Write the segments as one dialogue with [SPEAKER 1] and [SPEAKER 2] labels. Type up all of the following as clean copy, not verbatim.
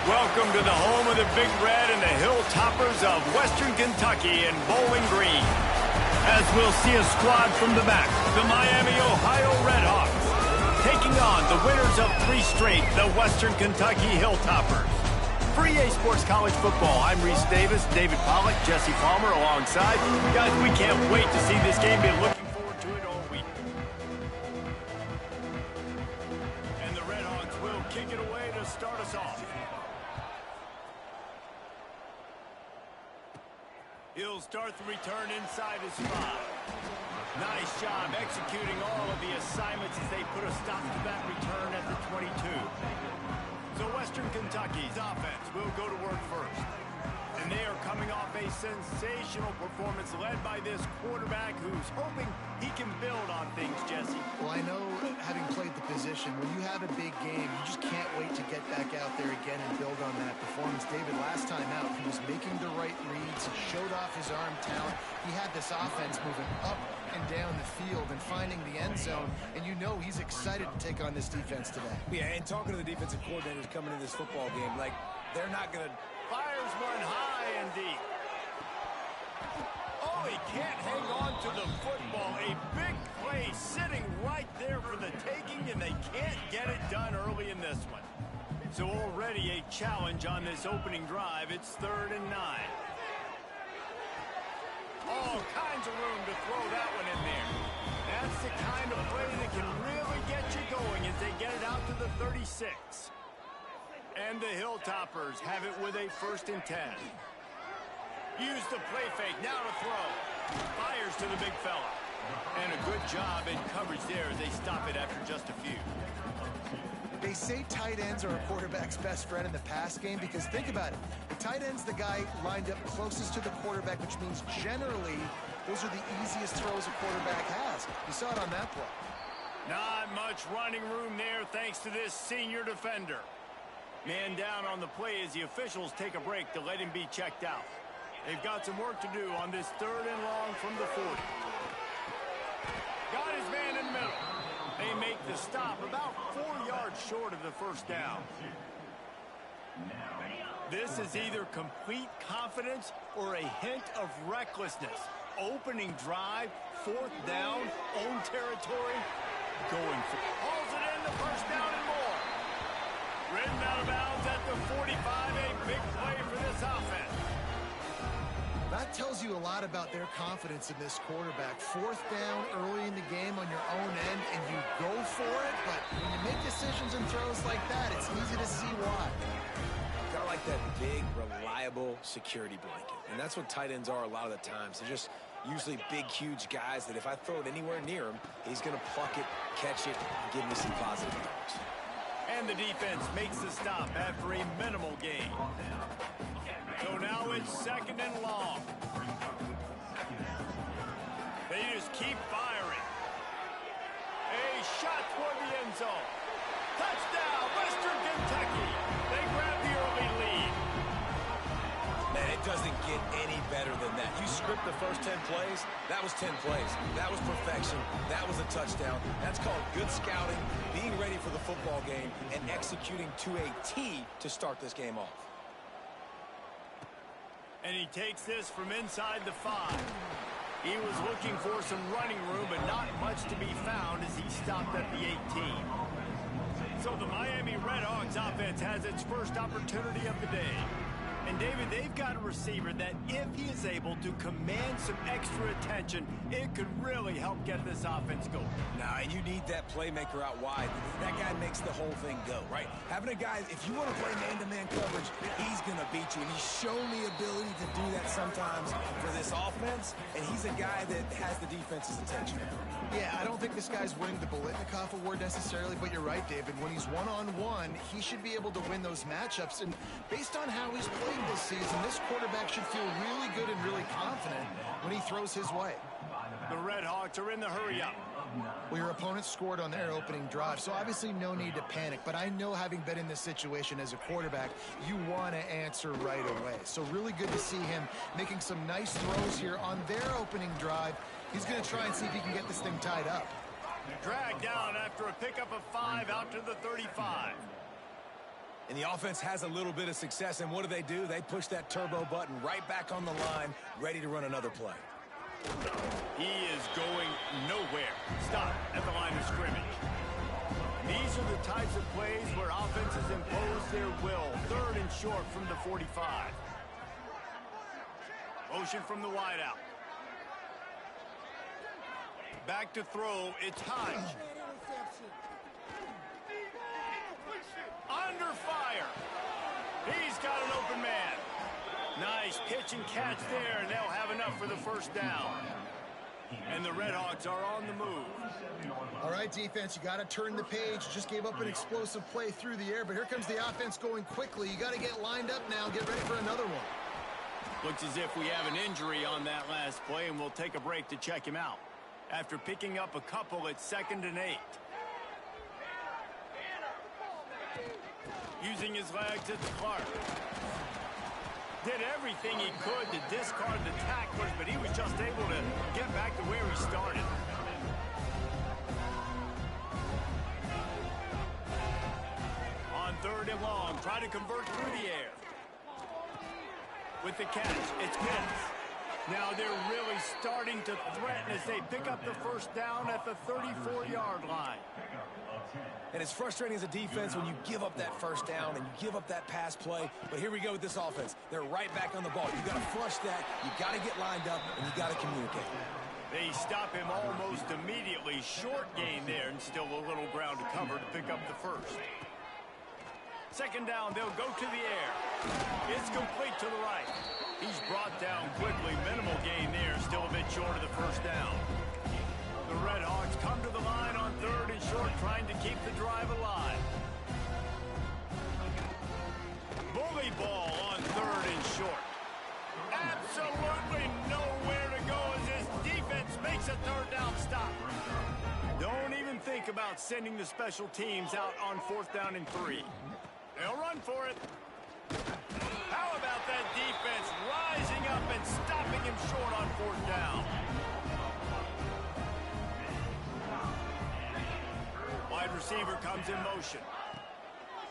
[SPEAKER 1] Welcome to the home of the Big Red and the Hilltoppers of Western Kentucky in Bowling Green. As we'll see a squad from the back, the Miami, Ohio Redhawks, taking on the winners of 3 straight, the Western Kentucky Hilltoppers. For EA Sports College Football, I'm Reese Davis, David Pollack, Jesse Palmer alongside. Guys, we can't wait to see this game. Been looking forward to it all week. And the Redhawks will kick it away to start us off. He'll start the return inside his 5. Nice job executing all of the assignments as they put a stop to that return at the 22. So Western Kentucky's offense will go to work first. And they are coming off a sensational performance led by this quarterback who's hoping he can build on things, Jesse.
[SPEAKER 2] Well, I know, having played the position, when you have a big game, you just can't wait to get back out there again and build on that performance. David, last time out, he was making the right reads. He showed off his arm talent. He had this offense moving up and down the field and finding the end zone, and you know he's excited to take on this defense today.
[SPEAKER 3] Yeah, and talking to the defensive coordinators coming into this football game, like, they're not going to...
[SPEAKER 1] Fires one high and deep. Oh, he can't hang on to the football. A big play sitting right there for the taking, and they can't get it done early in this one. So already a challenge on this opening drive. It's 3rd and 9. All kinds of room to throw that one in there. That's the kind of play that can really get you going as they get it out to the 36. And the Hilltoppers have it with a 1st and 10. Use the play fake, now to throw. Fires to the big fella. And a good job in coverage there as they stop it after just a few.
[SPEAKER 2] They say tight ends are a quarterback's best friend in the pass game because think about it. The tight end's the guy lined up closest to the quarterback, which means generally those are the easiest throws a quarterback has. You saw it on that play.
[SPEAKER 1] Not much running room there thanks to this senior defender. Man down on the play as the officials take a break to let him be checked out. They've got some work to do on this 3rd and long from the 40. Got his man in the middle. They make the stop about 4 yards short of the 1st down. This is either complete confidence or a hint of recklessness. Opening drive, 4th down, own territory, going for it. Hauls it in, the 1st down and more. Ridden out of bounds at the 45, a big play for this offense.
[SPEAKER 2] That tells you a lot about their confidence in this quarterback. 4th down early in the game on your own end, and you go for it, but when you make decisions and throws like that, it's easy to see why.
[SPEAKER 3] Got like that big, reliable security blanket. And that's what tight ends are a lot of the times. They're just usually big, huge guys that if I throw it anywhere near him, he's going to pluck it, catch it, and give me some positive yards.
[SPEAKER 1] And the defense makes the stop after a minimal gain. So now it's 2nd and long. They just keep firing. A shot toward the end zone. Touchdown, Western Kentucky. They grab the early lead.
[SPEAKER 3] Man, it doesn't get any better than that. You script the first 10 plays, that was 10 plays. That was perfection. That was a touchdown. That's called good scouting, being ready for the football game, and executing to a T to start this game off.
[SPEAKER 1] And he takes this from inside the 5. He was looking for some running room, but not much to be found as he stopped at the 18. So the Miami Redhawks offense has its first opportunity of the day. And, David, they've got a receiver that if he is able to command some extra attention, it could really help get this offense going.
[SPEAKER 3] Nah, and you need that playmaker out wide. That guy makes the whole thing go, right? Having a guy, if you want to play man-to-man coverage, he's going to beat you. And he's shown the ability to do that sometimes for this offense. And he's a guy that has the defense's attention.
[SPEAKER 2] Yeah, I don't think this guy's winning the Bolitnikoff Award necessarily, but you're right, David. When he's one-on-one, he should be able to win those matchups. And based on how he's playing this season, this quarterback should feel really good and really confident when he throws his way.
[SPEAKER 1] The Redhawks are in the hurry-up.
[SPEAKER 2] Well, your opponent scored on their opening drive, so obviously no need to panic. But I know, having been in this situation as a quarterback, you want to answer right away. So really good to see him making some nice throws here on their opening drive. He's going to try and see if he can get this thing tied up.
[SPEAKER 1] Dragged down after a pickup of 5 out to the 35.
[SPEAKER 3] And the offense has a little bit of success, and what do? They push that turbo button right back on the line, ready to run another play.
[SPEAKER 1] He is going nowhere. Stop at the line of scrimmage. These are the types of plays where offenses impose their will. 3rd and short from the 45. Motion from the wideout. Back to throw. It's Hodge. Under fire. He's got an open man. Nice pitch and catch there, and they'll have enough for the first down. And the Redhawks are on the move.
[SPEAKER 2] All right, defense, you got to turn the page. Just gave up an explosive play through the air, but here comes the offense going quickly. You got to get lined up now. Get ready for another one.
[SPEAKER 1] Looks as if we have an injury on that last play, and we'll take a break to check him out. After picking up a couple, it's 2nd and 8. Using his legs, it's Clark. Did everything he could to discard the tacklers, but he was just able to get back to where he started. On 3rd and long, try to convert through the air. With the catch, it's Pitts. Now they're really starting to threaten as they pick up the first down at the 34-yard line.
[SPEAKER 3] And it's frustrating as a defense when you give up that first down and you give up that pass play. But here we go with this offense. They're right back on the ball. You got to flush that. You got to get lined up, and you got to communicate.
[SPEAKER 1] They stop him almost immediately. Short gain there, and still a little ground to cover to pick up the first. 2nd down, they'll go to the air. It's complete to the right. He's brought down quickly. Minimal gain there, still a bit short of the first down. The Redhawks come to the line on 3rd and short, trying to keep the drive alive. Bully ball on 3rd and short. Absolutely nowhere to go as this defense makes a 3rd down stop. Don't even think about sending the special teams out on 4th down and 3. They'll run for it. How about that defense rising up and stopping him short on 4th down? Wide receiver comes in motion.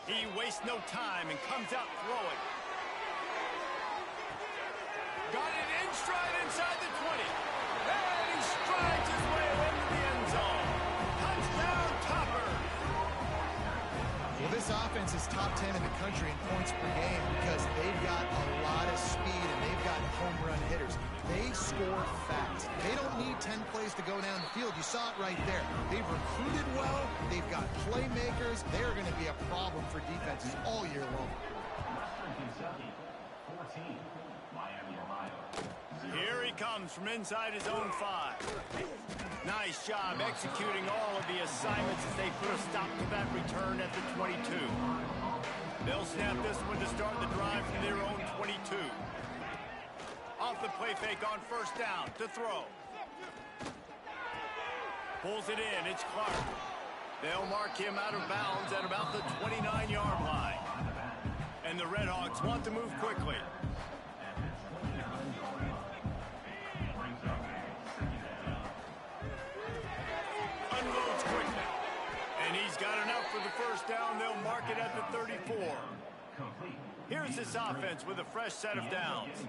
[SPEAKER 1] He wastes no time and comes out throwing. Got it in stride inside the 20. And he strides his way into the end zone. Touchdown, Topper.
[SPEAKER 2] Well, this offense is top 10 in the country in points per game because they've got a lot of speed and they've got home run hitters. They score fast. They don't need 10 plays to go down the field. You saw it right there. They've recruited well. They've got playmakers. They're going to be a problem for defenses all year long.
[SPEAKER 1] Here he comes from inside his own 5. Nice job executing all of the assignments as they put a stop to that return at the 22. They'll snap this one to start the drive from their own 22. Off the play fake on 1st down to throw. Pulls it in. It's Clark. They'll mark him out of bounds at about the 29-yard line. And the Redhawks want to move quickly. Unloads quickly. And he's got enough for the first down. They'll mark it at the 34. Here's this offense with a fresh set of downs.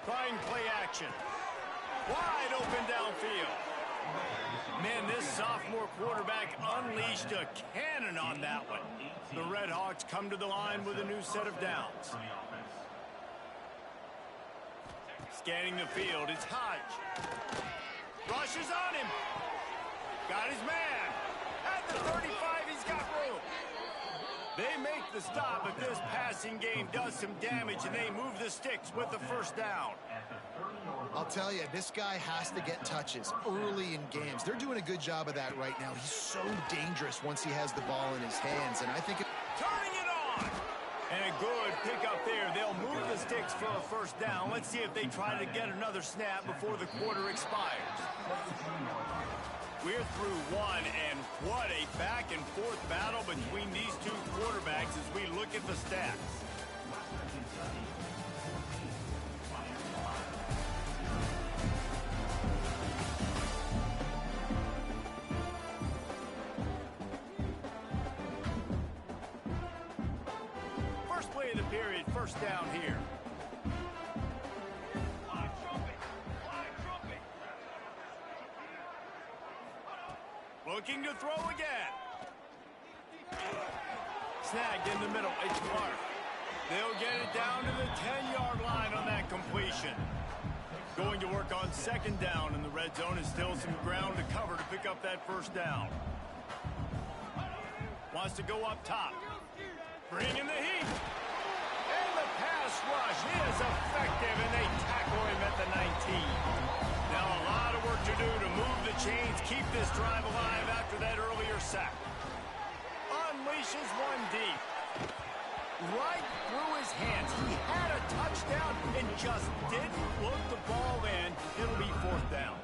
[SPEAKER 1] Trying play action. Wide open downfield. Man, this sophomore quarterback unleashed a cannon on that one. The Redhawks come to the line with a new set of downs. Scanning the field, it's Hodge. Rushes on him. Got his man. At the 35, he's got room. They make the stop, but this passing game does some damage, and they move the sticks with the first down.
[SPEAKER 2] I'll tell you, this guy has to get touches early in games. They're doing a good job of that right now. He's so dangerous once he has the ball in his hands, and I think
[SPEAKER 1] turning it on. And a good pickup there. They'll move the sticks for a first down. Let's see if they try to get another snap before the quarter expires. We're through one, and what a back-and-forth battle between these two quarterbacks as we look at the stats. first down here. Looking to throw again. Snagged in the middle. It's Clark. They'll get it down to the 10-yard line on that completion. Going to work on second down in the red zone, and still some ground to cover to pick up that first down. Wants to go up top. Bringing the heat. And the pass rush is effective, and they tackle him at the 19. Now a lot of work to do to move the chains, keep this drive alive after that earlier sack. Unleashes one deep. Right through his hands. He had a touchdown and just didn't look the ball in. It'll be fourth down.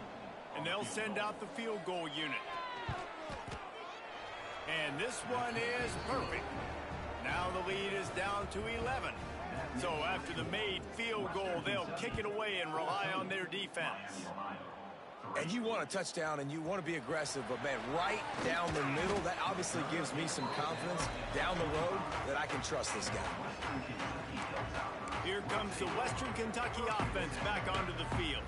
[SPEAKER 1] And they'll send out the field goal unit. And this one is perfect. Now the lead is down to 11. So after the made field goal, they'll kick it away and rely on their defense.
[SPEAKER 3] And you want a touchdown and you want to be aggressive, but man, right down the middle, that obviously gives me some confidence down the road that I can trust this guy.
[SPEAKER 1] Here comes the Western Kentucky offense back onto the field.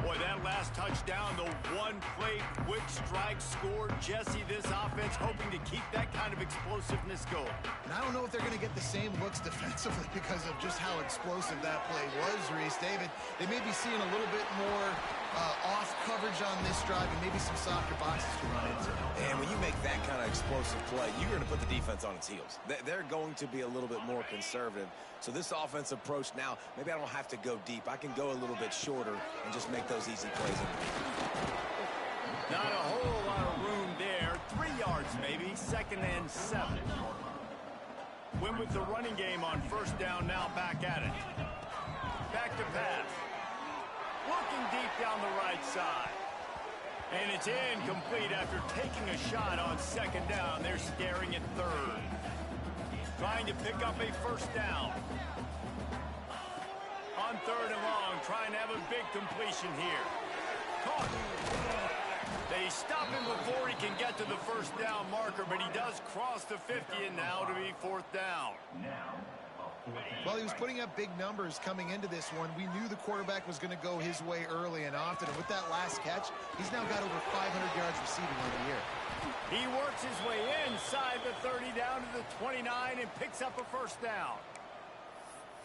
[SPEAKER 1] Boy, that last touchdown, the one-play quick strike score. Jesse, this offense hoping to keep that kind of explosiveness going.
[SPEAKER 2] And I don't know if they're going to get the same looks defensively because of just how explosive that play was, Reese. David, they may be seeing a little bit more off coverage on this drive and maybe some softer boxes to run into.
[SPEAKER 3] And when you make that kind of explosive play, you're going to put the defense on its heels. They're going to be a little bit more conservative. So this offense approach now, maybe I don't have to go deep. I can go a little bit shorter and just make those easy plays.
[SPEAKER 1] Not a whole lot of room there. 3 yards maybe, 2nd and 7. Win with the running game on first down, now back at it. Back to pass. Looking deep down the right side. And it's incomplete after taking a shot on second down. They're staring at third. Trying to pick up a first down. On third and long, trying to have a big completion here. Caught. They stop him before he can get to the first down marker, but he does cross the 50, and now to be fourth down.
[SPEAKER 2] Well, he was putting up big numbers coming into this one. We knew the quarterback was going to go his way early and often, and with that last catch, he's now got over 500 yards receiving on the year.
[SPEAKER 1] He works his way inside the 30 down to the 29 and picks up a first down.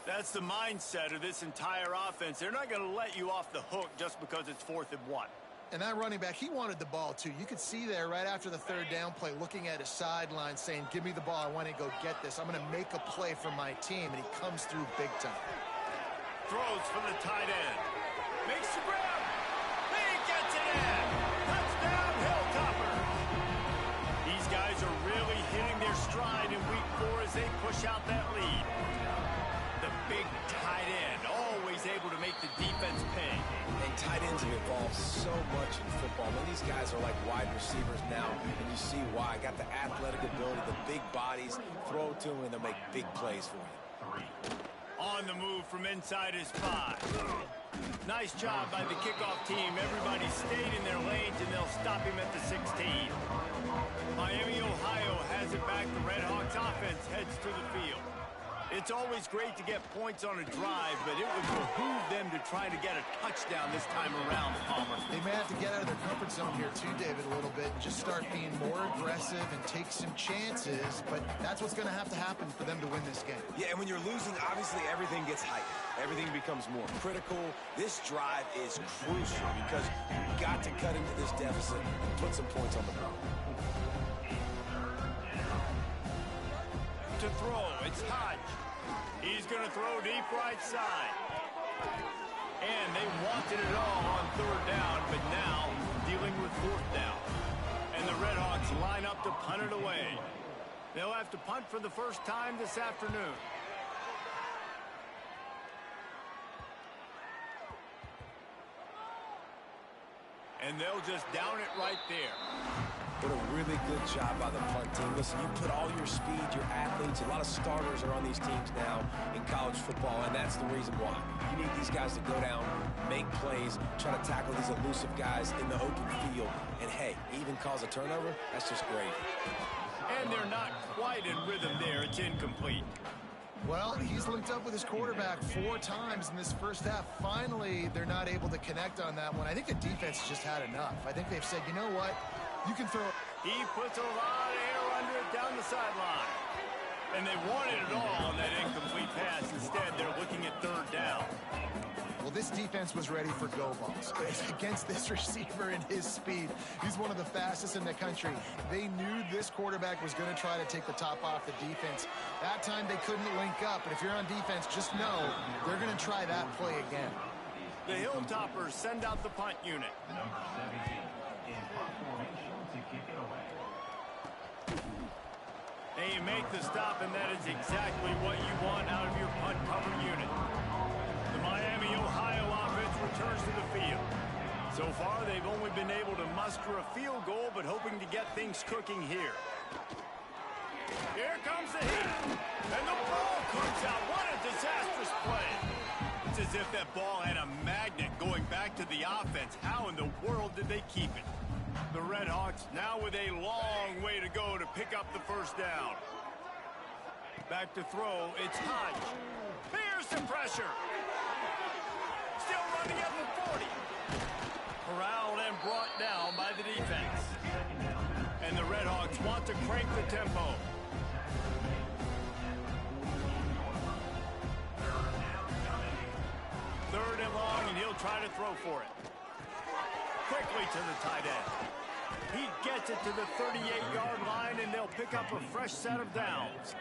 [SPEAKER 1] That's the mindset of this entire offense. They're not going to let you off the hook just because it's 4th and 1.
[SPEAKER 2] And that running back, he wanted the ball, too. You could see there right after the third down play, looking at his sideline, saying, give me the ball. I want to go get this. I'm going to make a play for my team. And he comes through big time.
[SPEAKER 1] Throws for the tight end. Makes the grab. He gets it in. Touchdown, Hilltoppers. These guys are really hitting their stride in week 4 as they push out that lead. The big tight end, always able to make the defense pay.
[SPEAKER 3] And tight ends have evolved so much in football. Man, these guys are like wide receivers now, and you see why. Got the athletic ability, the big bodies. Throw it to them, and they'll make big plays for you.
[SPEAKER 1] On the move from inside his 5. Nice job by the kickoff team. Everybody stayed in their lanes, and they'll stop him at the 16. Miami, Ohio has it back. The Red Hawks offense heads to the field. It's always great to get points on a drive, but it would behoove them to try to get a touchdown this time around, Palmer.
[SPEAKER 2] They may have to get out of their comfort zone here too, David, a little bit, and just start being more aggressive and take some chances, but that's what's going to happen for them to win this game.
[SPEAKER 3] Yeah, and when you're losing, obviously everything gets heightened. Everything becomes more critical. This drive is crucial because you've got to cut into this deficit and put some points on the board.
[SPEAKER 1] To throw, it's Hodge. He's going to throw deep right side. And they wanted it all on third down, but now dealing with fourth down. And the Red Hawks line up to punt it away. They'll have to punt for the first time this afternoon. And they'll just down it right there.
[SPEAKER 3] But a really good job by the punt team. Listen, you put all your speed, your athletes, a lot of starters are on these teams now in college football, and that's the reason why. You need these guys to go down, make plays, try to tackle these elusive guys in the open field, and hey, even cause a turnover, that's just great.
[SPEAKER 1] And they're not quite in rhythm there. It's incomplete.
[SPEAKER 2] Well, he's linked up with his quarterback 4 times in this first half. Finally, they're not able to connect on that one. I think the defense just had enough. I think they've said, you know what, you can throw.
[SPEAKER 1] He puts a lot of air under it down the sideline. And they wanted it all on that incomplete pass. Instead, they're looking at 3rd down.
[SPEAKER 2] Well, this defense was ready for go balls. Against this receiver and his speed, he's one of the fastest in the country. They knew this quarterback was going to try to take the top off the defense. That time they couldn't link up, but if you're on defense, just know they're going to try that play again.
[SPEAKER 1] The Hilltoppers send out the punt unit. They make the stop, and that is exactly what you want out of your punt cover unit. The Miami, Ohio offense returns to the field. So far, they've only been able to muster a field goal, but hoping to get things cooking here. Here comes the hit, and the ball comes out. What a disastrous play. It's as if that ball had a magnet going back to the offense. How in the world did they keep it? The Redhawks now with a long way to go to pick up the first down. Back to throw, it's Hodge. Here's the pressure. Still running at the 40. Corralled and brought down by the defense. And the Redhawks want to crank the tempo. Third and long, and he'll try to throw for it. Quickly to the tight end. He gets it to the 38-yard line, and they'll pick up a fresh set of downs.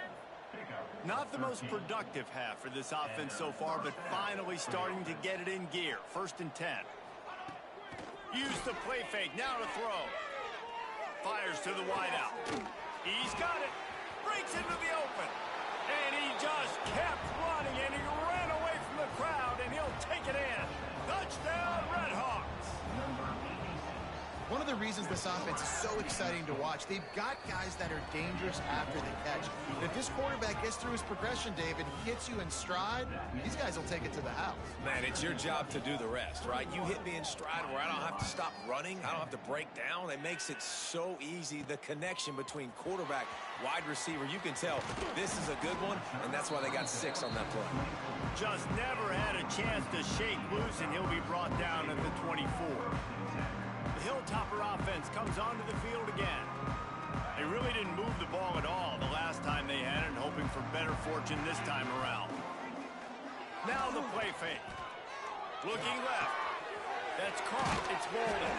[SPEAKER 1] Not the most productive half for this offense so far, but finally starting to get it in gear. 1st and 10. Use the play fake, now to throw. Fires to the wideout. He's got it. Breaks into the open. And he just kept running, and he ran away from the crowd, and he'll take it in. Touchdown, Redhawks.
[SPEAKER 2] One of the reasons this offense is so exciting to watch, they've got guys that are dangerous after the catch. If this quarterback gets through his progression, David, hits you in stride, these guys will take it to the house.
[SPEAKER 3] Man, it's your job to do the rest, right? You hit me in stride where I don't have to stop running. I don't have to break down. It makes it so easy. The connection between quarterback, wide receiver, you can tell this is a good one, and that's why they got 6 on that play.
[SPEAKER 1] Just never had a chance to shake loose, and he'll be brought down at the 24. The Hilltopper offense comes onto the field again. They really didn't move the ball at all the last time they had it, hoping for better fortune this time around. Now the play fake. Looking left. That's caught. It's Bolden.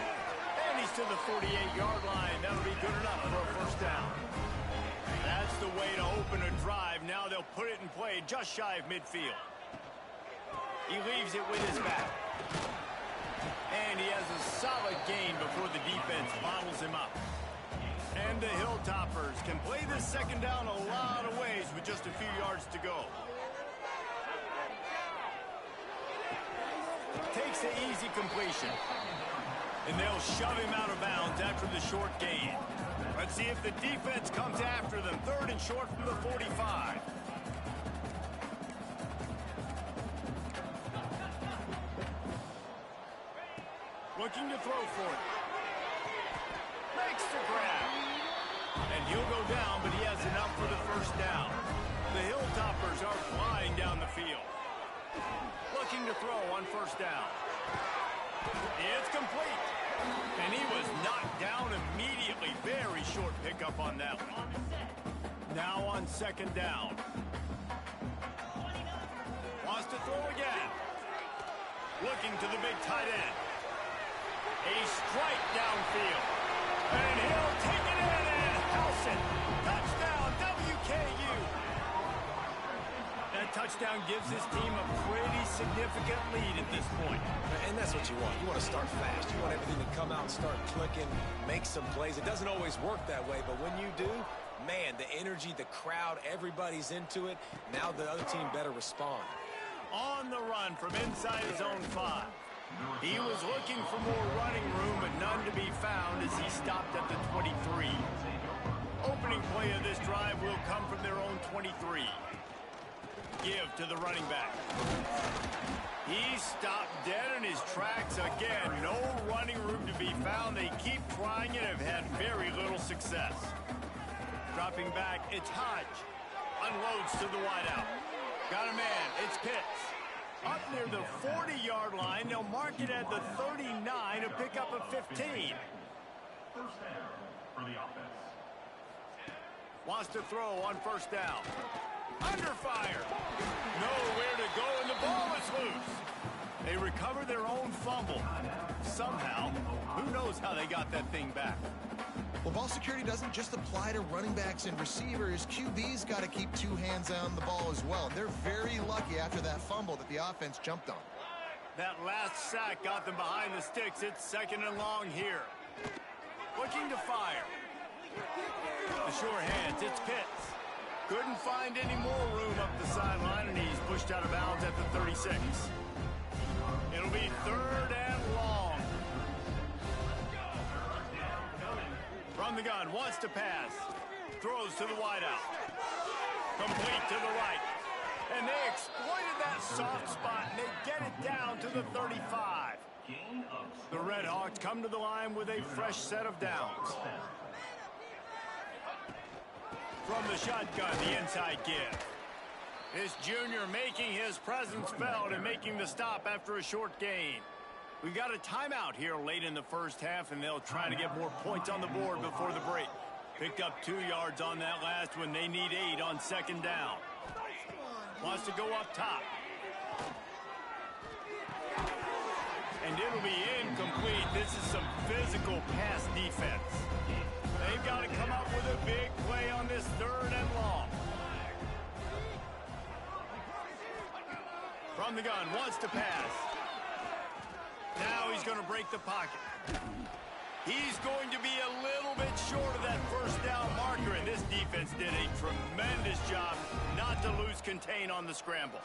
[SPEAKER 1] And he's to the 48-yard line. That'll be good enough for a first down. That's the way to open a drive. Now they'll put it in play just shy of midfield. He leaves it with his back. And he has a solid gain before the defense bottles him up. And the Hilltoppers can play this second down a lot of ways with just a few yards to go. Takes the easy completion. And they'll shove him out of bounds after the short gain. Let's see if the defense comes after them. 3rd and short from the 45. Looking to throw for it. Makes the grab. And he'll go down, but he has enough for the first down. The Hilltoppers are flying down the field. Looking to throw on first down. It's complete. And he was knocked down immediately. Very short pickup on that one. Now on second down. Wants to throw again. Looking to the big tight end. A strike downfield. And he'll take it in and house it. Touchdown, WKU. That touchdown gives his team a pretty significant lead at this point.
[SPEAKER 3] And that's what you want. You want to start fast. You want everything to come out and start clicking, make some plays. It doesn't always work that way, but when you do, man, the energy, the crowd, everybody's into it. Now the other team better respond.
[SPEAKER 1] On the run from inside his own 5. He was looking for more running room, but none to be found as he stopped at the 23. Opening play of this drive will come from their own 23. Give to the running back. He stopped dead in his tracks again. No running room to be found. They keep trying it, have had very little success. Dropping back, it's Hodge. Unloads to the wideout. Got a man. It's Pitts. Up near the 40-yard line. They'll mark it at the 39 to pick up a 15.
[SPEAKER 4] First down for the offense.
[SPEAKER 1] Wants to throw on first down. Under fire. Nowhere to go, and the ball is loose. They recover their own fumble. Somehow, who knows how they got that thing back.
[SPEAKER 2] Well, ball security doesn't just apply to running backs and receivers. QB's got to keep two hands on the ball as well. They're very lucky after that fumble that the offense jumped on.
[SPEAKER 1] That last sack got them behind the sticks. It's 2nd and long here. Looking to fire. The sure hands, it's Pitts. Couldn't find any more room up the sideline, and he's pushed out of bounds at the 36. It'll be 3rd and long. From the gun, wants to pass. Throws to the wideout. Complete to the right. And they exploited that soft spot, and they get it down to the 35. The Red Hawks come to the line with a fresh set of downs. From the shotgun, the inside give. This junior making his presence felt and making the stop after a short gain. We got a timeout here late in the first half, and they'll try to get more points on the board before the break. Picked up 2 yards on that last one. They need 8 on 2nd down. Wants to go up top. And it'll be incomplete. This is some physical pass defense. They've got to come up with a big play on this 3rd and long. From the gun, wants to pass. Now he's going to break the pocket. He's going to be a little bit short of that first down marker, and this defense did a tremendous job not to lose contain on the scramble.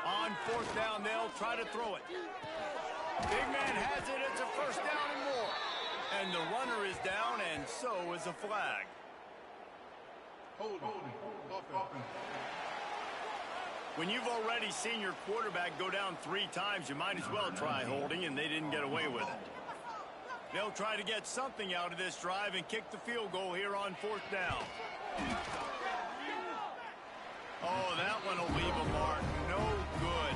[SPEAKER 1] On 4th down, they'll try to throw it. Big man has it. It's a first down and more. And the runner is down, and so is a flag. When you've already seen your quarterback go down 3 times, you might as well try holding, and they didn't get away with it. They'll try to get something out of this drive and kick the field goal here on 4th down. Oh, that one will leave a mark. No good.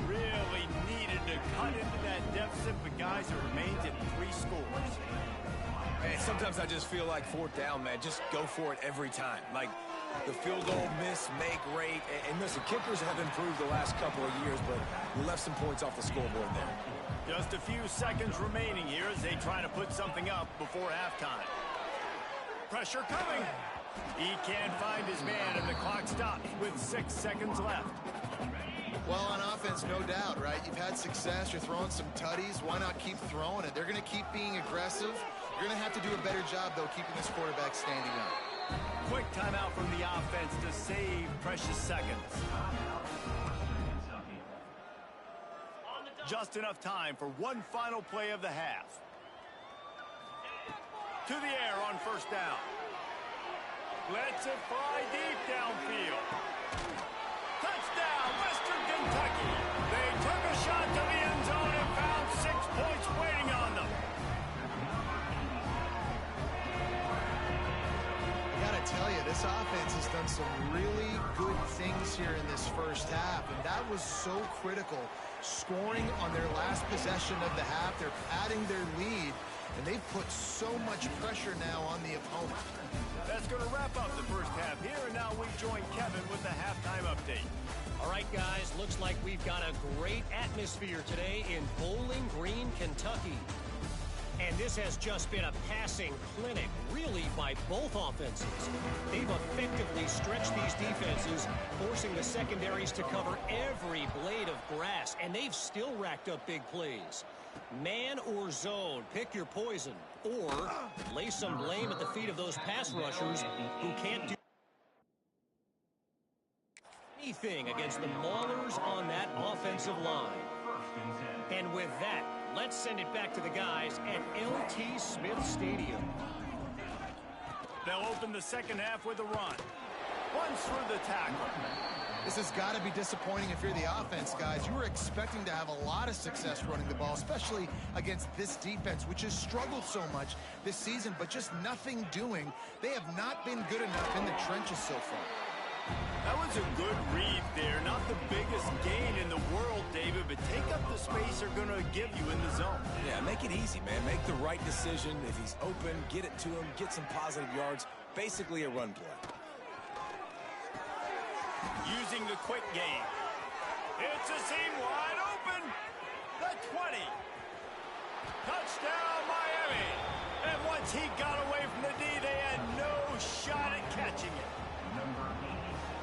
[SPEAKER 1] Really needed to cut into that deficit, but guys, it remains at 3 scores.
[SPEAKER 3] Man, sometimes I just feel like 4th down, man, just go for it every time. Like the field goal miss, make rate. And listen, kickers have improved the last couple of years, but we left some points off the scoreboard there.
[SPEAKER 1] Just a few seconds remaining here as they try to put something up before halftime. Pressure coming. He can't find his man, and the clock stops with 6 seconds left.
[SPEAKER 2] Well, on offense, no doubt, right? You've had success. You're throwing some tutties. Why not keep throwing it? They're going to keep being aggressive. You're going to have to do a better job, though, keeping this quarterback standing up.
[SPEAKER 1] Quick timeout from the offense to save precious seconds. Just enough time for one final play of the half. To the air on first down. Lets it fly deep downfield. Touchdown, Western Kentucky. They took a shot to the end zone and found 6 points waiting on them.
[SPEAKER 2] Gotta tell you, this offense has done some really good things here in this first half, and that was so critical. Scoring on their last possession of the half, they're padding their lead, and they've put so much pressure now on the opponent.
[SPEAKER 1] That's going to wrap up the first half here, and now we join Kevin with the halftime update.
[SPEAKER 5] All right, guys, looks like we've got a great atmosphere today in Bowling Green, Kentucky. And this has just been a passing clinic, really, by both offenses. They've effectively stretched these defenses, forcing the secondaries to cover every blade of grass, and they've still racked up big plays. Man or zone, pick your poison, or lay some blame at the feet of those pass rushers who can't do anything against the maulers on that offensive line. And with that, let's send it back to the guys at LT Smith Stadium.
[SPEAKER 1] They'll open the second half with a run. Runs through the tackle.
[SPEAKER 2] This has got to be disappointing if you're the offense, guys. You were expecting to have a lot of success running the ball, especially against this defense, which has struggled so much this season, but just nothing doing. They have not been good enough in the trenches so far.
[SPEAKER 1] That was a good read there. Not the biggest gain in the world, David, but take up the space they're going to give you in the zone.
[SPEAKER 3] Yeah, make it easy, man. Make the right decision. If he's open, get it to him, get some positive yards. Basically a run play.
[SPEAKER 1] Using the quick game. It's a seam wide open. The 20. Touchdown, Miami. And once he got away from the D, they had no shot at catching it.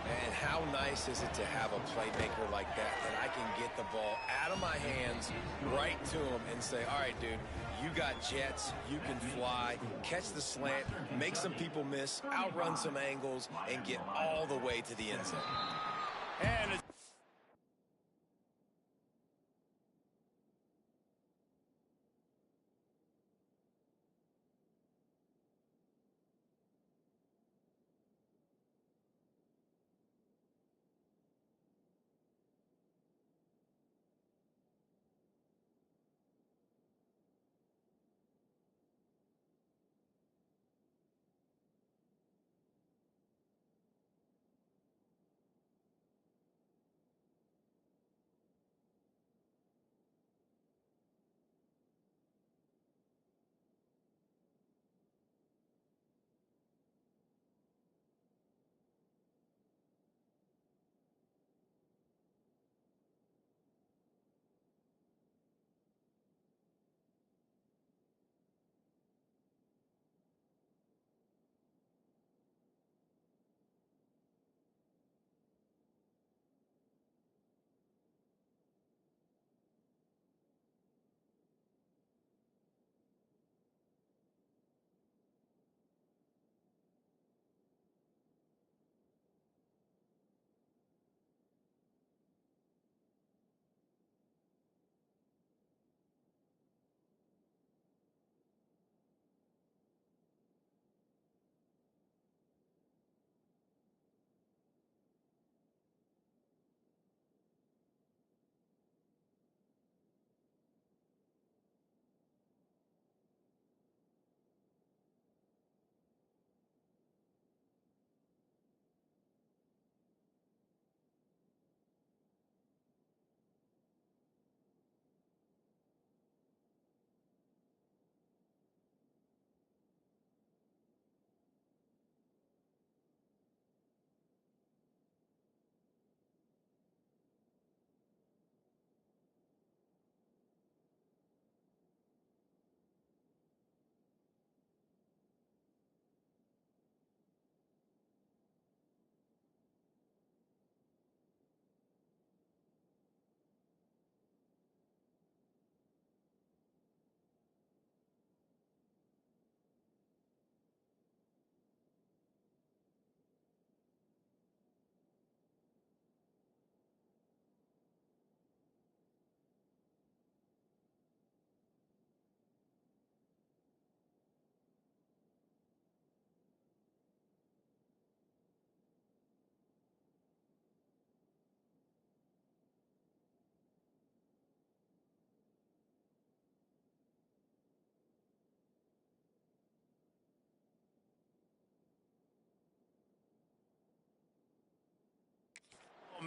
[SPEAKER 3] And how nice is it to have a playmaker like that I can get the ball out of my hands right to him and say, all right, dude, you got jets, you can fly, catch the slant, make some people miss, outrun some angles, and get all the way to the end zone.
[SPEAKER 1] And it's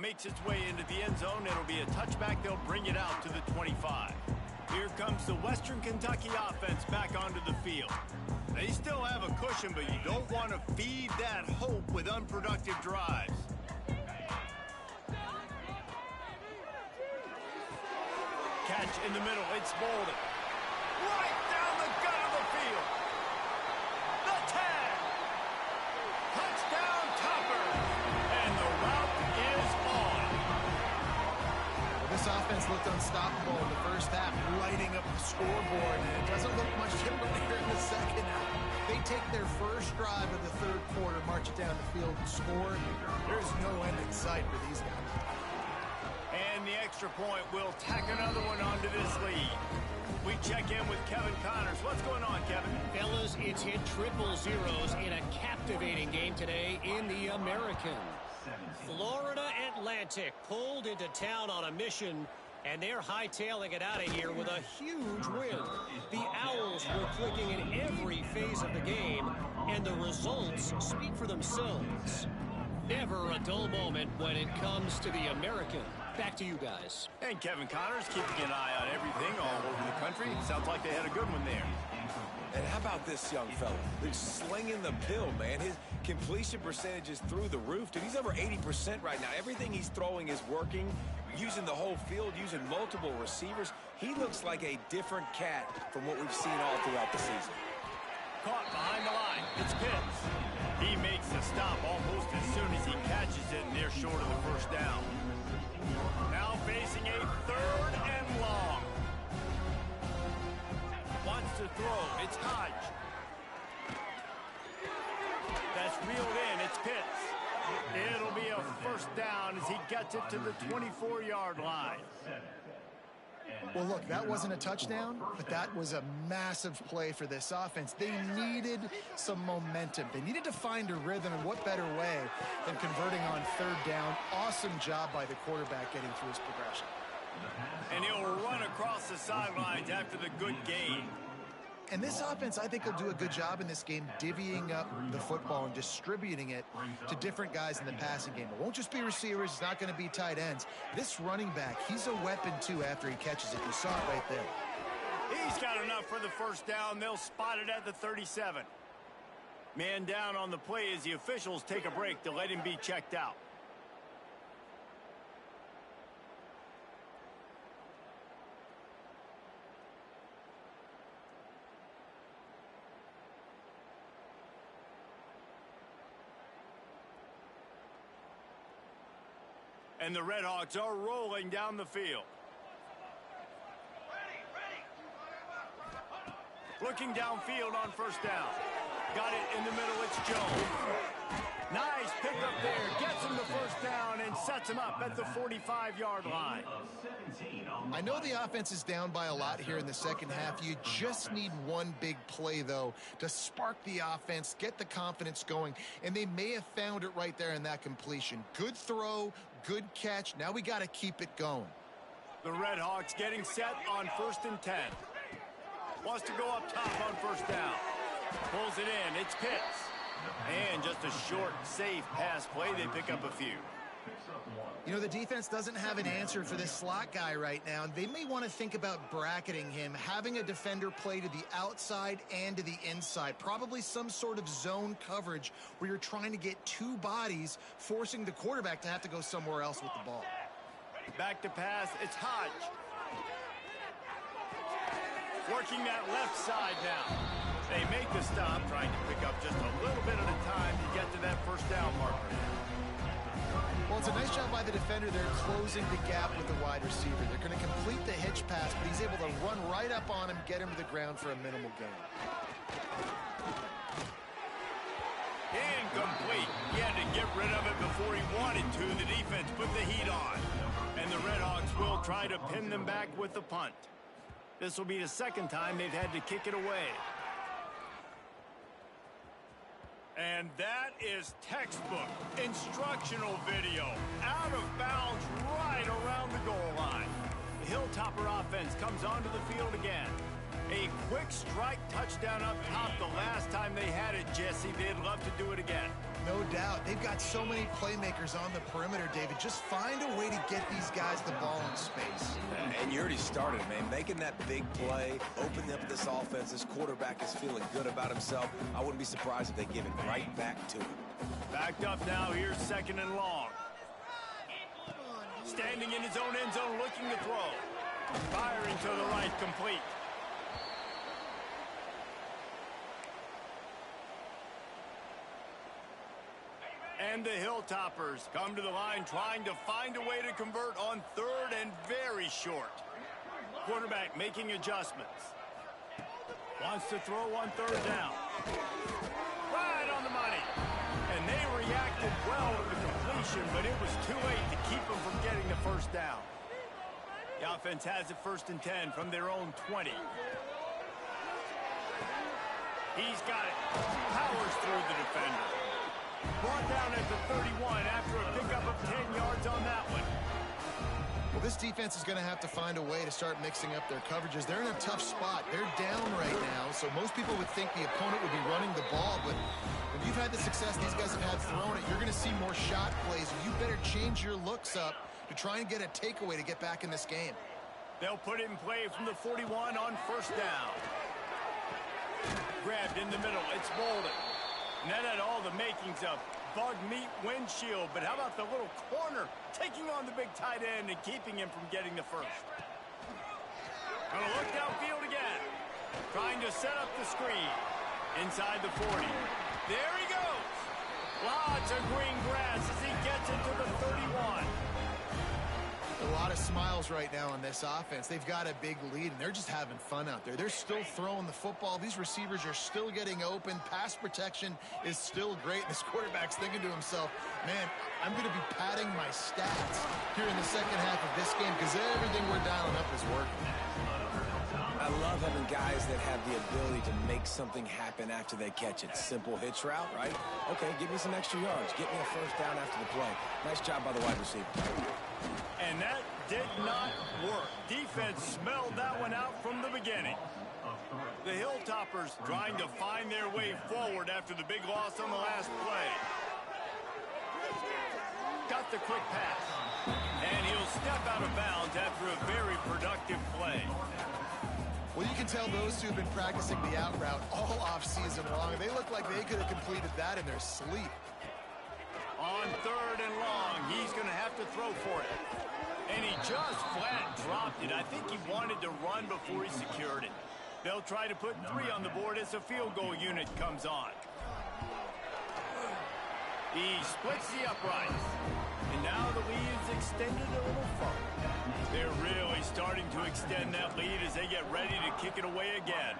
[SPEAKER 1] makes its way into the end zone. It'll be a touchback. They'll bring it out to the 25. Here comes the Western Kentucky offense back onto the field. They still have a cushion, but you don't want to feed that hope with unproductive drives. Catch in the middle. It's Bolden. Right down the gut of the field. The 10. Touchdown, Topper. And the route is on.
[SPEAKER 2] Well, this offense looked unstoppable in the first half, lighting up the scoreboard, and it doesn't look much different here in the second half. They take their first drive of the third quarter, march it down the field, and score. There's no end in sight for these guys.
[SPEAKER 1] And the extra point will tack another one onto this lead. We check in with Kevin Connors. What's going on, Kevin?
[SPEAKER 5] Fellas, it's hit triple zeros in a captivating game today in the American. Florida Atlantic pulled into town on a mission, and they're hightailing it out of here with a huge win. The Owls were clicking in every phase of the game, and the results speak for themselves. Never a dull moment when it comes to the American. Back to you guys.
[SPEAKER 1] And Kevin Connors keeping an eye on everything all over the country. Sounds like they had a good one there.
[SPEAKER 3] And how about this young fella? They're slinging the pill, man. His completion percentage is through the roof. Dude, he's over 80% right now. Everything he's throwing is working, using the whole field, using multiple receivers. He looks like a different cat from what we've seen all throughout the season.
[SPEAKER 1] Caught behind the line. It's Pitts. He makes the stop almost as soon as he catches it, and they're short of the first down. Now facing a 3rd and long. Wants to throw. It's Hodge. That's reeled in. It's Pitts. It'll be a first down as he gets it to the 24-yard line.
[SPEAKER 2] Well, look, that wasn't a touchdown, but that was a massive play for this offense. They needed some momentum. They needed to find a rhythm, and what better way than converting on 3rd down. Awesome job by the quarterback getting through his progression.
[SPEAKER 1] And he'll run across the sidelines after the good gain.
[SPEAKER 2] And this offense, I think, will do a good job in this game divvying up the football and distributing it to different guys in the passing game. It won't just be receivers. It's not going to be tight ends. This running back, he's a weapon, too, after he catches it. You saw it right there.
[SPEAKER 1] He's got enough for the first down. They'll spot it at the 37. Man down on the play as the officials take a break to let him be checked out. And the Redhawks are rolling down the field. Looking downfield on first down. Got it in the middle. It's Jones. Nice pick up there. Gets him the first down and sets him up at the 45-yard line.
[SPEAKER 2] I know the offense is down by a lot here in the second half. You just need one big play, though, to spark the offense, get the confidence going, and they may have found it right there in that completion. Good throw, good catch. Now we got to keep it going.
[SPEAKER 1] The Redhawks getting set on 1st and 10. Wants to go up top on first down. Pulls it in. It's Pitts. And just a short, safe pass play. They pick up a few.
[SPEAKER 2] You know, the defense doesn't have an answer for this slot guy right now, and they may want to think about bracketing him, having a defender play to the outside and to the inside. Probably some sort of zone coverage where you're trying to get 2 bodies, forcing the quarterback to have to go somewhere else with the ball.
[SPEAKER 1] Back to pass. It's Hodge. Working that left side now. They make the stop, trying to pick up just a little bit at a time to get to that first down marker.
[SPEAKER 2] Well, it's a nice job by the defender. They're closing the gap with the wide receiver. They're going to complete the hitch pass, but he's able to run right up on him, get him to the ground for a minimal gain.
[SPEAKER 1] Incomplete. He had to get rid of it before he wanted to. The defense put the heat on. And the Redhawks will try to pin them back with the punt. This will be the second time they've had to kick it away. And that is textbook instructional video. Out of bounds right around the goal line. The Hilltopper offense comes onto the field again. A quick strike touchdown up top the last time they had it, Jesse. They'd love to do it again.
[SPEAKER 2] No doubt. They've got so many playmakers on the perimeter, David. Just find a way to get these guys the ball in space.
[SPEAKER 3] And you already started, man. Making that big play, opening up this offense. This quarterback is feeling good about himself. I wouldn't be surprised if they give it right back to him.
[SPEAKER 1] Backed up now. Here's 2nd and long. Standing in his own end zone, looking to throw. Firing to the right, complete. And the Hilltoppers come to the line trying to find a way to convert on 3rd and very short. Quarterback making adjustments. Wants to throw on 3rd down. Right on the money. And they reacted well to the completion, but it was too late to keep them from getting the first down. The offense has it 1st and 10 from their own 20. He's got it. Powers through the defender. Brought down at the 31 after a pickup of 10 yards on that one.
[SPEAKER 2] Well, this defense is going to have to find a way to start mixing up their coverages. They're in a tough spot. They're down right now, so most people would think the opponent would be running the ball, but when you've had the success these guys have had throwing it, you're going to see more shot plays. You better change your looks up to try and get a takeaway to get back in this game.
[SPEAKER 1] They'll put it in play from the 41 on first down. Grabbed in the middle. It's Bolden. And that had all the makings of bug meat windshield, but how about the little corner taking on the big tight end and keeping him from getting the first? Gonna look downfield again. Trying to set up the screen. Inside the 40. There he goes. Lots of green grass as he gets into the 31.
[SPEAKER 2] A lot of smiles right now on this offense. They've got a big lead, and they're just having fun out there. They're still throwing the football. These receivers are still getting open. Pass protection is still great. This quarterback's thinking to himself, man, I'm going to be padding my stats here in the second half of this game because everything we're dialing up is working.
[SPEAKER 3] I love having guys that have the ability to make something happen after they catch it. Simple hitch route, right? Okay, give me some extra yards. Get me a first down after the play. Nice job by the wide receiver.
[SPEAKER 1] And that did not work. Defense smelled that one out from the beginning. The Hilltoppers trying to find their way forward after the big loss on the last play. Got the quick pass. And he'll step out of bounds after a very productive play.
[SPEAKER 2] Well, you can tell those two have been practicing the out route all off-season long. They look like they could have completed that in their sleep.
[SPEAKER 1] On third and long, he's going to have to throw for it. And he just flat dropped it. I think he wanted to run before he secured it. They'll try to put 3 on the board as the field goal unit comes on. He splits the uprights. And now the lead's extended a little further. They're really starting to extend that lead as they get ready to kick it away again.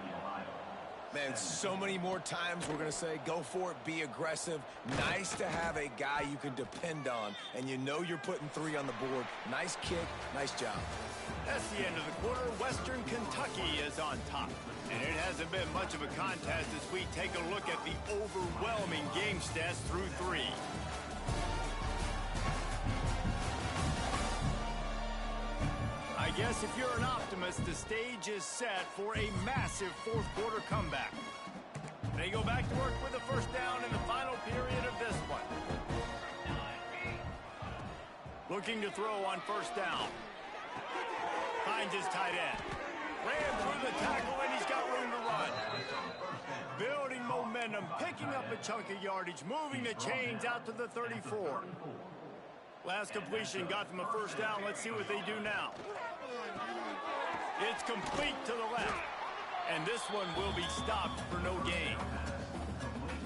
[SPEAKER 3] Man, so many more times we're going to say, go for it, be aggressive. Nice to have a guy you can depend on, and you know you're putting 3 on the board. Nice kick, nice job.
[SPEAKER 1] That's the end of the quarter. Western Kentucky is on top. And it hasn't been much of a contest as we take a look at the overwhelming game stats through 3. I guess if you're an optimist, the stage is set for a massive fourth quarter comeback. They go back to work with a first down in the final period of this one. Looking to throw on first down. Finds his tight end. Ran through the tackle and he's got room to run. Building momentum, picking up a chunk of yardage, moving the chains out to the 34. Last completion got them a first down. Let's see what they do now. It's complete to the left. And this one will be stopped for no gain.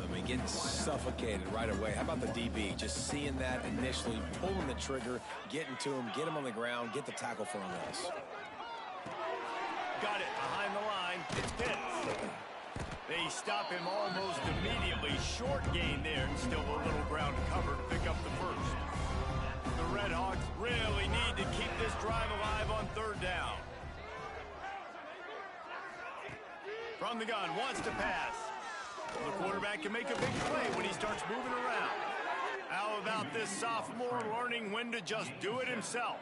[SPEAKER 3] I mean, getting suffocated right away. How about the DB? Just seeing that initially, pulling the trigger, getting to him, get him on the ground, get the tackle for a loss.
[SPEAKER 1] Got it behind the line. It's Pitts. They stop him almost immediately. Short gain there and still a little ground to cover to pick up the first. The Red Hawks really need to keep this drive alive on third down. From the gun, wants to pass. The quarterback can make a big play when he starts moving around. How about this sophomore learning when to just do it himself?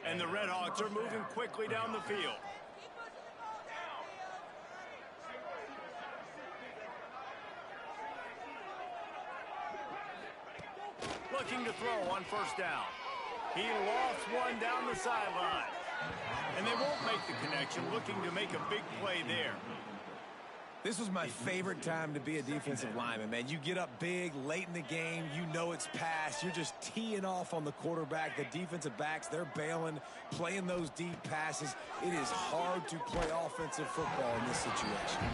[SPEAKER 1] And the Red Hawks are moving quickly down the field. Looking to throw on first down. He lofts one down the sideline. And they won't make the connection, looking to make a big play there.
[SPEAKER 3] This was my favorite time to be a defensive lineman, man. You get up big, late in the game, you know it's past. You're just teeing off on the quarterback. The defensive backs, they're bailing, playing those deep passes. It is hard to play offensive football in this situation.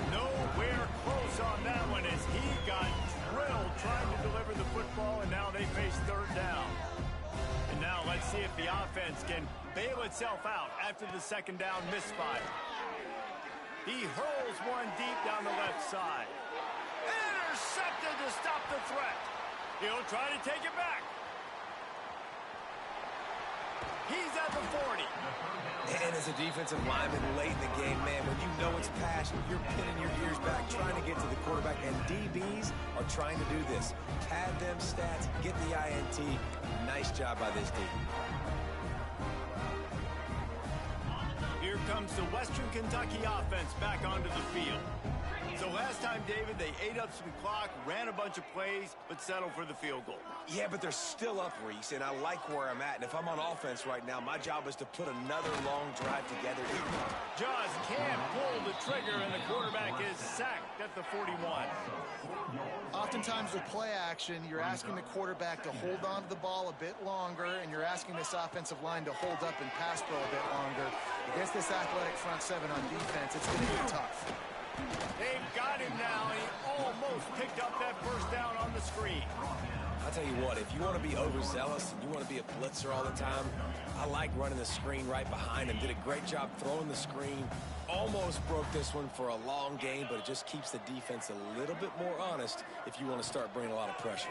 [SPEAKER 1] Nowhere close on that one as he got drilled trying to deliver the football, and now they face third down. And now let's see if the offense can bail itself out after the second down misfire. He hurls one deep down the left side. Intercepted to stop the threat. He'll try to take it back. He's at the 40.
[SPEAKER 3] And as a defensive lineman late in the game, man, when you know it's pass, you're pinning your ears back, trying to get to the quarterback, and DBs are trying to do this. Pad them stats, get the INT. Nice job by this D.
[SPEAKER 1] Here comes the Western Kentucky offense back onto the field. So last time, David, they ate up some clock, ran a bunch of plays, but settled for the field goal.
[SPEAKER 3] Yeah, but they're still up, Reese, and I like where I'm at. And if I'm on offense right now, my job is to put another long drive together.
[SPEAKER 1] Just can't pull the trigger, and the quarterback is sacked at the 41.
[SPEAKER 2] Oftentimes with play action, you're asking the quarterback to hold on to the ball a bit longer, and you're asking this offensive line to hold up and pass pro a bit longer. Against this athletic front seven on defense, it's going to be tough.
[SPEAKER 1] They've got him now, and he almost picked up that first down on the screen.
[SPEAKER 3] I'll tell you what, if you want to be overzealous and you want to be a blitzer all the time, I like running the screen right behind him. Did a great job throwing the screen. Almost broke this one for a long game, but it just keeps the defense a little bit more honest if you want to start bringing a lot of pressure.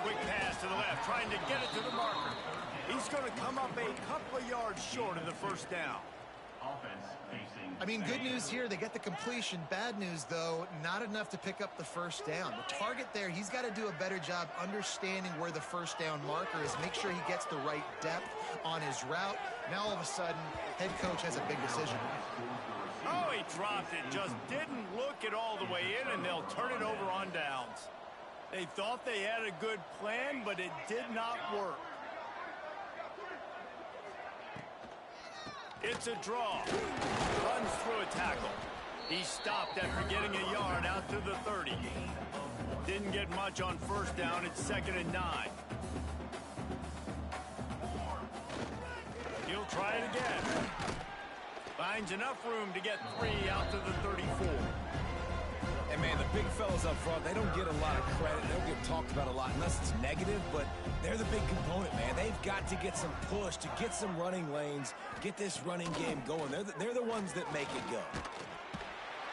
[SPEAKER 1] Quick pass to the left, trying to get it to the marker. He's going to come up a couple of yards short of the first down.
[SPEAKER 2] I mean, good news here, they get the completion. Bad news, though, not enough to pick up the first down. The target there, he's got to do a better job understanding where the first down marker is, make sure he gets the right depth on his route. Now, all of a sudden, head coach has a big decision.
[SPEAKER 1] Oh, he dropped it, just didn't look it all the way in, and they'll turn it over on downs. They thought they had a good plan, but it did not work. It's a draw. Runs through a tackle. He stopped after getting a yard out to the 30. Didn't get much on first down. It's 2nd and 9. He'll try it again. Finds enough room to get 3 out to the 34.
[SPEAKER 3] And, man, the big fellas up front, they don't get a lot of credit. They don't get talked about a lot unless it's negative, but they're the big component, man. They've got to get some push, to get some running lanes, get this running game going. They're the ones that make it go.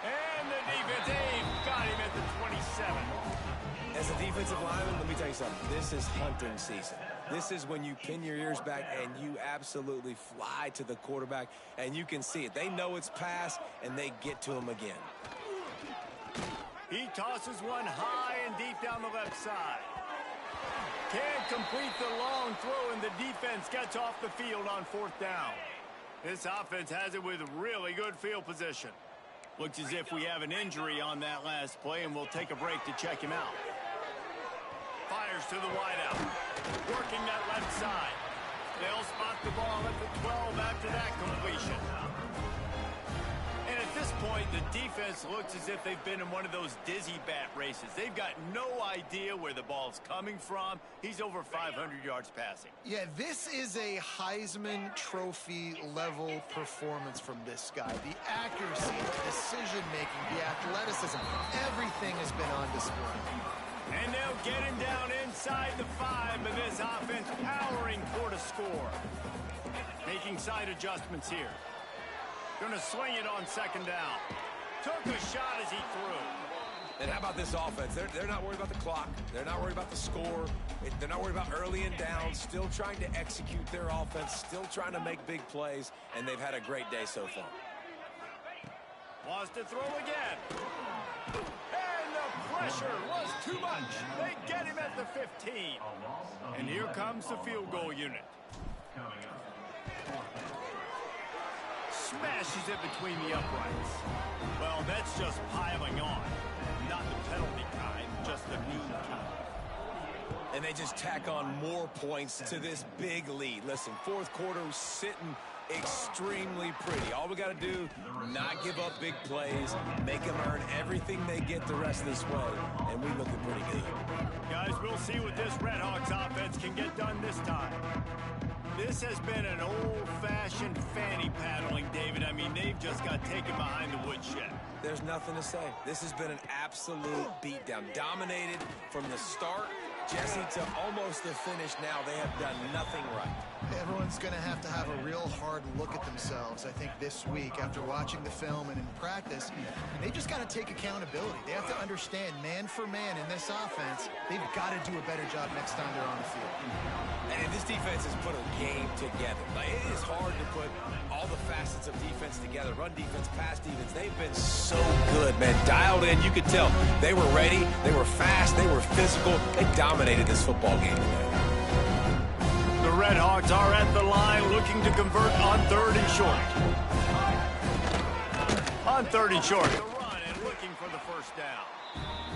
[SPEAKER 1] And the defense, they've got him at the 27.
[SPEAKER 3] As a defensive lineman, let me tell you something. This is hunting season. This is when you pin your ears back and you absolutely fly to the quarterback, and you can see it. They know it's pass, and they get to him again.
[SPEAKER 1] He tosses one high and deep down the left side. Can't complete the long throw, and the defense gets off the field on 4th down. This offense has it with really good field position. Looks as if we have an injury on that last play, and we'll take a break to check him out. Fires to the wideout. Working that left side. They'll spot the ball at the 12 after that completion. And at this point, the defense looks as if they've been in one of those dizzy bat races. They've got no idea where the ball's coming from. He's over 500 yards passing.
[SPEAKER 2] Yeah, this is a Heisman Trophy level performance from this guy. The accuracy, the decision-making, the athleticism, everything has been on display.
[SPEAKER 1] And they'll get him down inside the 5, but this offense powering toward a score. Making side adjustments here. Going to swing it on 2nd down. Took a shot as he threw.
[SPEAKER 3] And how about this offense? They're not worried about the clock. They're not worried about the score. They're not worried about early and down. Still trying to execute their offense. Still trying to make big plays. And they've had a great day so far.
[SPEAKER 1] Wants to throw again. And the pressure was too much. They get him at the 15. And here comes the field goal unit. Smashes it between the uprights. Well, that's just piling on. Not the penalty kind, just the mean kind.
[SPEAKER 3] And they just tack on more points to this big lead. Listen, 4th quarter sitting extremely pretty. All we got to do, not give up big plays, make them earn everything they get the rest of this way, and we looking pretty good.
[SPEAKER 1] Guys, we'll see what this Red Hawks offense can get done this time. This has been an old-fashioned fanny paddling, David. I mean, they've just got taken behind the woodshed.
[SPEAKER 3] There's nothing to say. This has been an absolute beatdown. Dominated from the start, Jesse, to almost the finish now. They have done nothing right.
[SPEAKER 2] Everyone's going to have a real hard look at themselves, I think, this week after watching the film and in practice. And they just got to take accountability. They have to understand, man for man in this offense, they've got to do a better job next time they're on the field.
[SPEAKER 3] And this defense has put a game together. Like, it is hard to put all the facets of defense together. Run defense, pass defense. They've been so good, man. Dialed in. You could tell they were ready. They were fast. They were physical. They dominated this football game today.
[SPEAKER 1] The Red Hawks are at the line looking to convert on 3rd and short. On 3rd and short. The run and looking for the first down.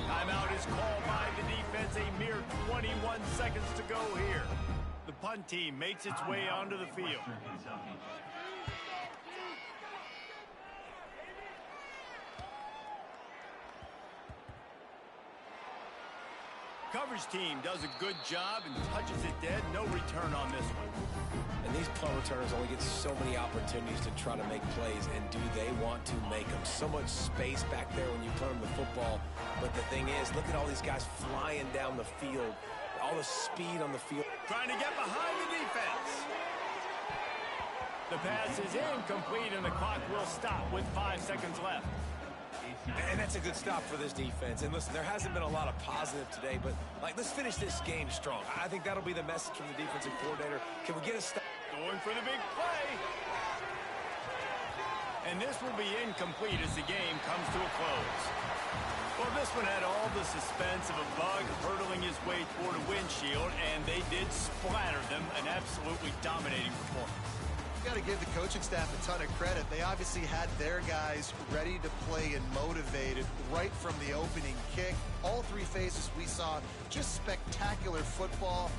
[SPEAKER 1] Timeout is called by the defense. A mere 21 seconds to go here. The punt team makes its way onto the field. Coverage team does a good job and touches it dead. No return on this one.
[SPEAKER 3] And these punt returners only get so many opportunities to try to make plays, and do they want to make them? So much space back there when you punt them the football. But the thing is, look at all these guys flying down the field. All the speed on the field.
[SPEAKER 1] Trying to get behind the defense. The pass is incomplete, and the clock will stop with 5 seconds left.
[SPEAKER 3] And that's a good stop for this defense. And listen, there hasn't been a lot of positive today, but let's finish this game strong. I think that'll be the message from the defensive coordinator. Can we get a stop?
[SPEAKER 1] Going for the big play. And this will be incomplete as the game comes to a close. Well, this one had all the suspense of a bug hurtling his way toward a windshield, and they did splatter them. An absolutely dominating performance.
[SPEAKER 2] Got to give the coaching staff a ton of credit. They obviously had their guys ready to play and motivated right from the opening kick. All 3 phases we saw just spectacular football.